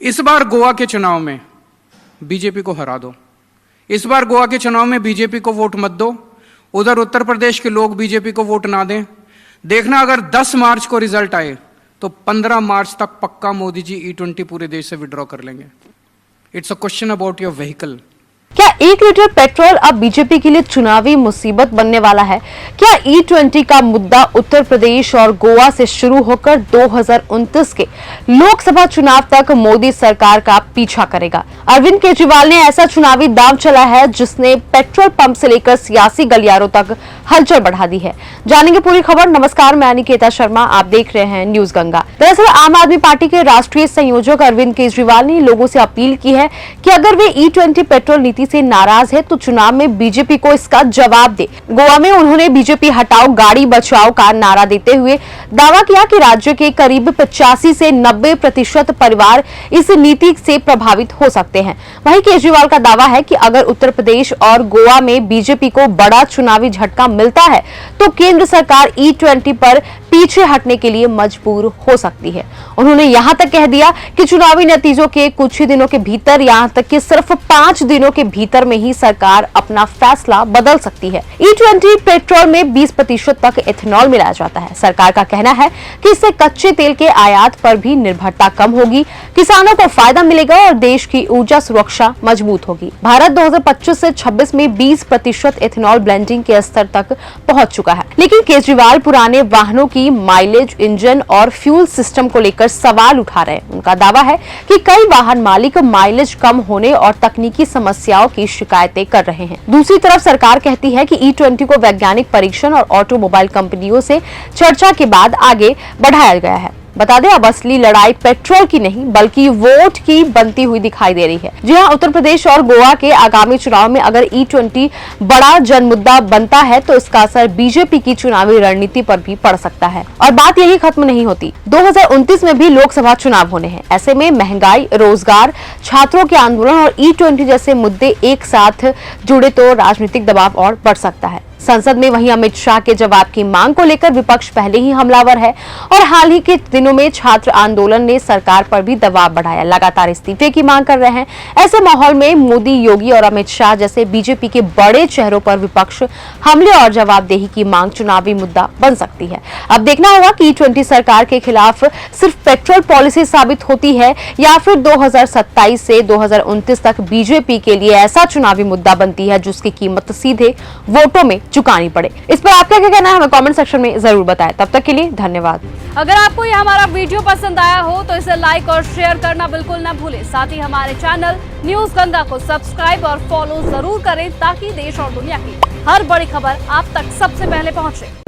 इस बार गोवा के चुनाव में बीजेपी को हरा दो। इस बार गोवा के चुनाव में बीजेपी को वोट मत दो। उधर उत्तर प्रदेश के लोग बीजेपी को वोट ना दें। देखना, अगर 10 मार्च को रिजल्ट आए तो 15 मार्च तक पक्का मोदी जी E20 पूरे देश से विड्रॉ कर लेंगे। It's a question about your vehicle. क्या 1 लीटर पेट्रोल अब बीजेपी के लिए चुनावी मुसीबत बनने वाला है? क्या E20 का मुद्दा उत्तर प्रदेश और गोवा से शुरू होकर 2029 के लोकसभा चुनाव तक मोदी सरकार का पीछा करेगा? अरविंद केजरीवाल ने ऐसा चुनावी दांव चला है जिसने पेट्रोल पंप से लेकर सियासी गलियारों तक हलचल बढ़ा दी है। जानेंगे पूरी खबर। नमस्कार, मैं अनिकेता शर्मा, आप देख रहे हैं न्यूज गंगा। दरअसल आम आदमी पार्टी के राष्ट्रीय संयोजक अरविंद केजरीवाल ने लोगों से अपील की है कि अगर वे E20 पेट्रोल नीति से नाराज है तो चुनाव में बीजेपी को इसका जवाब दे। गोवा में उन्होंने बीजेपी हटाओ गाड़ी बचाओ का नारा देते हुए दावा किया कि राज्य के करीब 85 से 90% परिवार इस नीति से प्रभावित हो सकते हैं। वहीं केजरीवाल का दावा है कि अगर उत्तर प्रदेश और गोवा में बीजेपी को बड़ा चुनावी झटका मिलता है तो केंद्र सरकार E20 पर पीछे हटने के लिए मजबूर हो सकती है। उन्होंने यहां तक कह दिया कि चुनावी नतीजों के कुछ ही दिनों के भीतर, यहां तक कि सिर्फ 5 दिनों के भीतर में ही सरकार अपना फैसला बदल सकती है। E20 पेट्रोल में 20% तक एथेनॉल मिलाया जाता है। सरकार का कहना है कि इससे कच्चे तेल के आयात पर भी निर्भरता कम होगी, किसानों को फायदा मिलेगा और देश की ऊर्जा सुरक्षा मजबूत होगी। भारत 2025 से 26 में 20% एथेनॉल ब्लेंडिंग के स्तर तक पहुंच चुका है। लेकिन केजरीवाल पुराने वाहनों की माइलेज, इंजन और फ्यूल सिस्टम को लेकर सवाल उठा रहे हैं। उनका दावा है कि कई वाहन मालिक माइलेज कम होने और तकनीकी समस्याओं की शिकायतें कर रहे हैं। दूसरी तरफ सरकार कहती है कि E20 को वैज्ञानिक परीक्षण और ऑटोमोबाइल कंपनियों से चर्चा के बाद आगे बढ़ाया गया है। बता दें, अब असली लड़ाई पेट्रोल की नहीं बल्कि वोट की बनती हुई दिखाई दे रही है। जी हां, उत्तर प्रदेश और गोवा के आगामी चुनाव में अगर E20 बड़ा जन मुद्दा बनता है तो इसका असर बीजेपी की चुनावी रणनीति पर भी पड़ सकता है। और बात यही खत्म नहीं होती। 2029 में भी लोकसभा चुनाव होने हैं। ऐसे में महंगाई, रोजगार, छात्रों के आंदोलन और E20 जैसे मुद्दे एक साथ जुड़े तो राजनीतिक दबाव और बढ़ सकता है। संसद में वहीं अमित शाह के जवाब की मांग को लेकर विपक्ष पहले ही हमलावर है और हाल ही के दिनों में छात्र आंदोलन ने सरकार पर भी दबाव बढ़ाया, लगातार इस्तीफे की मांग कर रहे हैं। ऐसे माहौल में मोदी, योगी और अमित शाह जैसे बीजेपी के बड़े चेहरों पर विपक्ष हमले और जवाबदेही की मांग चुनावी मुद्दा बन सकती है। अब देखना होगा कि E20 सरकार के खिलाफ सिर्फ पेट्रोल पॉलिसी साबित होती है या फिर 2027 से 2029 तक बीजेपी के लिए ऐसा चुनावी मुद्दा बनती है जिसकी कीमत सीधे वोटों में चुकानी पड़े। इस पर आपका क्या कहना है, हमें कमेंट सेक्शन में जरूर बताएं। तब तक के लिए धन्यवाद। अगर आपको यह हमारा वीडियो पसंद आया हो तो इसे लाइक और शेयर करना बिल्कुल न भूलें। साथ ही हमारे चैनल न्यूज गंगा को सब्सक्राइब और फॉलो जरूर करें ताकि देश और दुनिया की हर बड़ी खबर आप तक सबसे पहले पहुंचे।